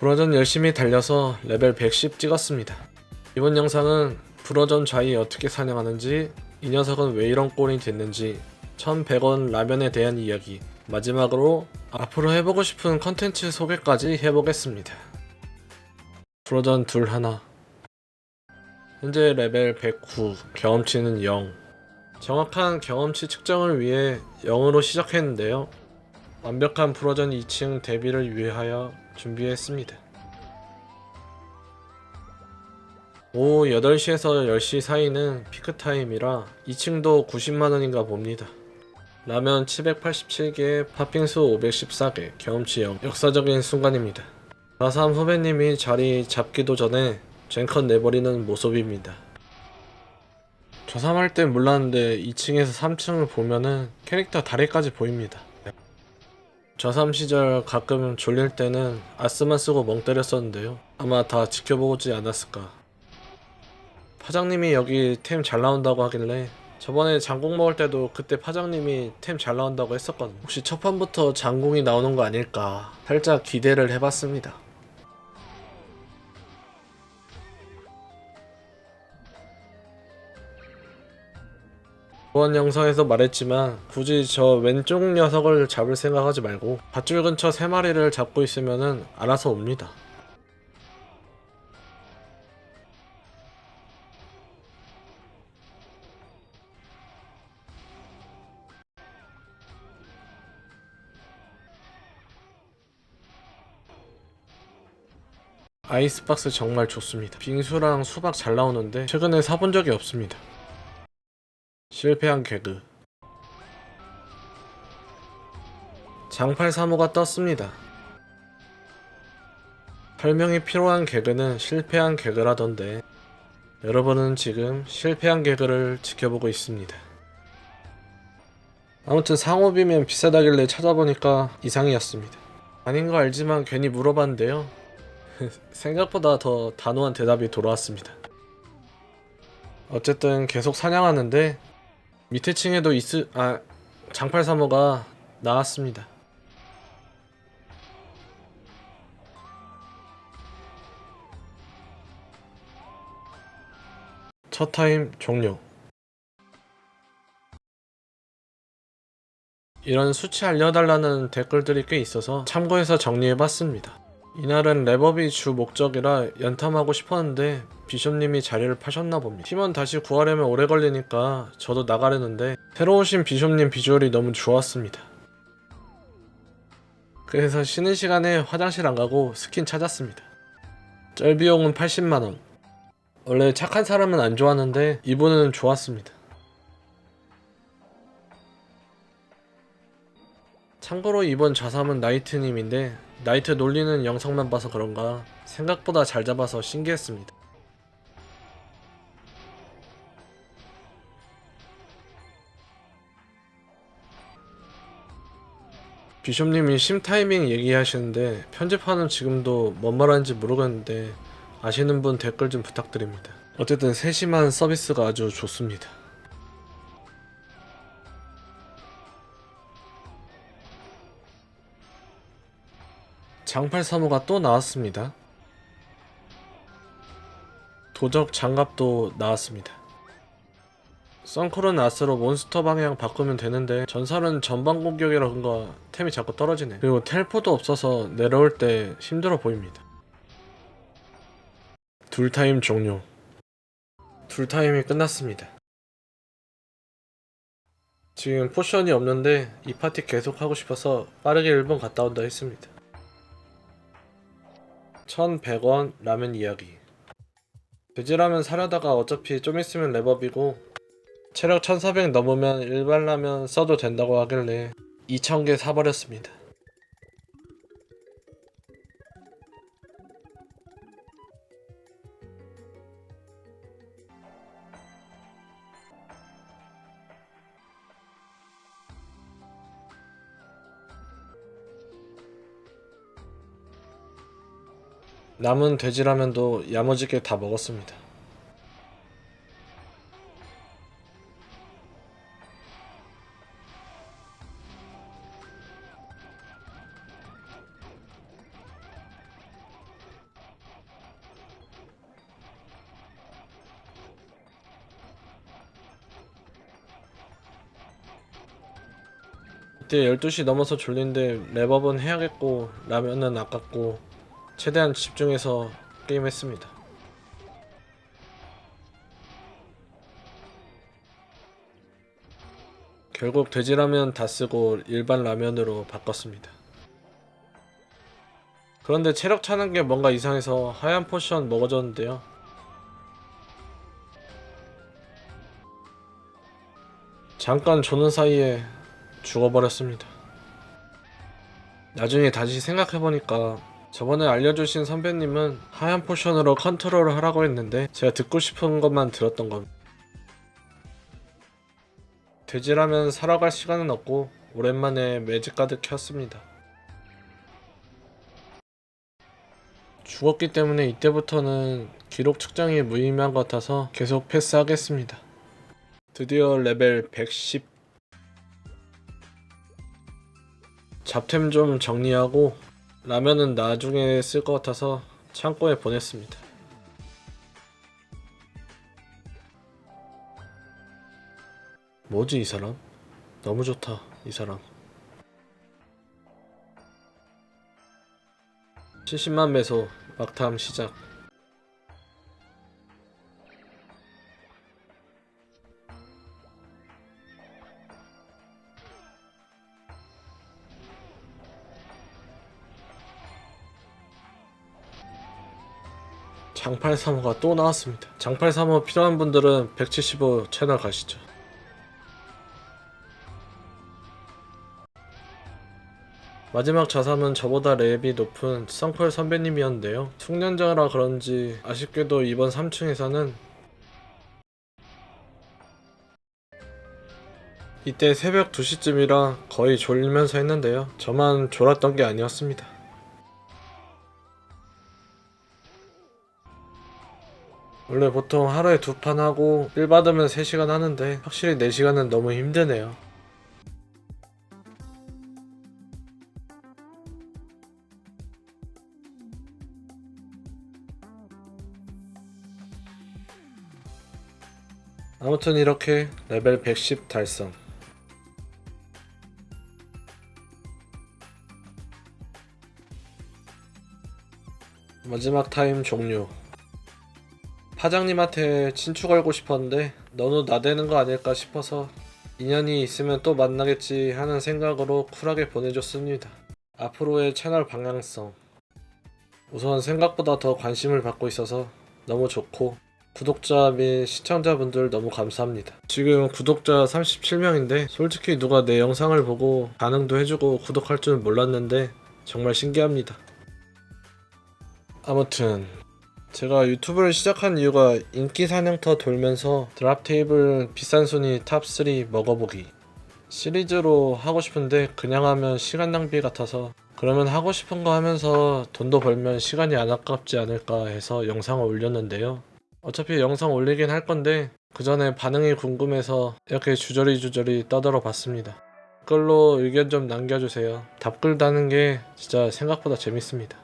브로전 열심히 달려서 레벨 110 찍었습니다. 이번 영상은 브로전 좌이 어떻게 사냥하는지, 이 녀석은 왜 이런 꼴이 됐는지, 1100원 라면에 대한 이야기, 마지막으로 앞으로 해보고 싶은 컨텐츠 소개까지 해보겠습니다. 브로전 둘 하나. 현재 레벨 109, 경험치는 0. 정확한 경험치 측정을 위해 0으로 시작했는데요. 완벽한 브로전 2층 대비를 위하여 준비했습니다. 오후 8시에서 10시 사이는 피크타임이라 2층도 90만원인가 봅니다. 라면 787개, 팥빙수 514개, 경험치 0. 역사적인 순간입니다. 4.3 후배님이 자리 잡기도 전에 젠컷 내버리는 모습입니다. 저3할 땐 몰랐는데 2층에서 3층을 보면은 캐릭터 다리까지 보입니다. 저3 시절 가끔 졸릴 때는 아스만 쓰고 멍 때렸었는데요. 아마 다 지켜보지 않았을까. 파장님이 여기 템 잘 나온다고 하길래 저번에 장공 먹을 때도 그때 파장님이 템 잘 나온다고 했었거든요. 혹시 첫 판부터 장공이 나오는 거 아닐까 살짝 기대를 해봤습니다. 이번 영상에서 말했지만 굳이 저 왼쪽 녀석을 잡을 생각하지 말고 밧줄 근처 3마리를 잡고 있으면은 알아서 옵니다. 아이스박스 정말 좋습니다. 빙수랑 수박 잘 나오는데 최근에 사본 적이 없습니다. 실패한 개그. 장팔 사모가 떴습니다. 설명이 필요한 개그는 실패한 개그라던데 여러분은 지금 실패한 개그를 지켜보고 있습니다. 아무튼 상업이면 비싸다길래 찾아보니까 이상이었습니다. 아닌 거 알지만 괜히 물어봤는데요. 생각보다 더 단호한 대답이 돌아왔습니다. 어쨌든 계속 사냥하는데 밑에 층에도 장팔 사모가 나왔습니다. 첫 타임 종료. 이런 수치 알려달라는 댓글들이 꽤 있어서 참고해서 정리해봤습니다. 이날은 랩업이 주 목적이라 연탐하고 싶었는데 비숍님이 자리를 파셨나 봅니다. 팀원 다시 구하려면 오래 걸리니까 저도 나가려는데 새로 오신 비숍님 비주얼이 너무 좋았습니다. 그래서 쉬는 시간에 화장실 안 가고 스킨 찾았습니다. 쩔 비용은 80만원. 원래 착한 사람은 안 좋았는데 이분은 좋았습니다. 참고로 이번 좌삼은 나이트님인데 나이트 놀리는 영상만 봐서 그런가 생각보다 잘 잡아서 신기했습니다. 비숍님이 심타이밍 얘기하시는데 편집하는 지금도 뭔 말하는지 모르겠는데 아시는 분 댓글 좀 부탁드립니다. 어쨌든 세심한 서비스가 아주 좋습니다. 장팔 사모가 또 나왔습니다. 도적 장갑도 나왔습니다. 썬콜은 아스로 몬스터 방향 바꾸면 되는데 전설은 전방 공격이라 그런가 템이 자꾸 떨어지네. 그리고 텔포도 없어서 내려올 때 힘들어 보입니다. 둘타임 종료. 둘타임이 끝났습니다. 지금 포션이 없는데 이 파티 계속 하고 싶어서 빠르게 일본 갔다 온다 했습니다. 1100원 라면 이야기. 돼지라면 사려다가 어차피 좀 있으면 랩업이고 체력 1400 넘으면 일반 라면 써도 된다고 하길래 2000개 사버렸습니다. 남은 돼지라면도 야무지게 다 먹었습니다. 이때 12시 넘어서 졸린데 랩업은 해야겠고 라면은 아깝고 최대한 집중해서 게임했습니다. 결국 돼지라면 다 쓰고 일반 라면으로 바꿨습니다. 그런데 체력 차는 게 뭔가 이상해서 하얀 포션 먹어줬는데요. 잠깐 조는 사이에 죽어버렸습니다. 나중에 다시 생각해보니까 저번에 알려주신 선배님은 하얀 포션으로 컨트롤을 하라고 했는데 제가 듣고 싶은 것만 들었던 겁니다. 돼지라면 사러 갈 시간은 없고 오랜만에 매직가드 켰습니다. 죽었기 때문에 이때부터는 기록 측정이 무의미한 것 같아서 계속 패스하겠습니다. 드디어 레벨 110. 잡템 좀 정리하고 라면은 나중에 쓸 것 같아서 창고에 보냈습니다. 뭐지 이 사람? 너무 좋다 이 사람. 70만 매소 막탐 시작. 장팔 3호가 또 나왔습니다. 장팔 3호 필요한 분들은 175 채널 가시죠. 마지막 자삼은 저보다 랩이 높은 썬콜 선배님이었는데요. 숙련자라 그런지 아쉽게도 이번 3층에서는 이때 새벽 2시쯤이라 거의 졸리면서 했는데요. 저만 졸았던 게 아니었습니다. 원래 보통 하루에 2판 하고 1 받으면 3시간 하는데 확실히 4시간은 너무 힘드네요. 아무튼 이렇게 레벨 110 달성. 마지막 타임 종료. 파장님한테 친추 걸고 싶었는데 너무 나대는 거 아닐까 싶어서 인연이 있으면 또 만나겠지 하는 생각으로 쿨하게 보내줬습니다. 앞으로의 채널 방향성. 우선 생각보다 더 관심을 받고 있어서 너무 좋고 구독자 및 시청자분들 너무 감사합니다. 지금 구독자 37명인데 솔직히 누가 내 영상을 보고 반응도 해주고 구독할 줄 몰랐는데 정말 신기합니다. 아무튼 제가 유튜브를 시작한 이유가 인기 사냥터 돌면서 드랍 테이블 비싼 순위 탑3 먹어보기 시리즈로 하고 싶은데 그냥 하면 시간 낭비 같아서 그러면 하고 싶은 거 하면서 돈도 벌면 시간이 안 아깝지 않을까 해서 영상을 올렸는데요. 어차피 영상 올리긴 할 건데 그 전에 반응이 궁금해서 이렇게 주저리 떠들어 봤습니다. 댓글로 의견 좀 남겨주세요. 답글 다는 게 진짜 생각보다 재밌습니다.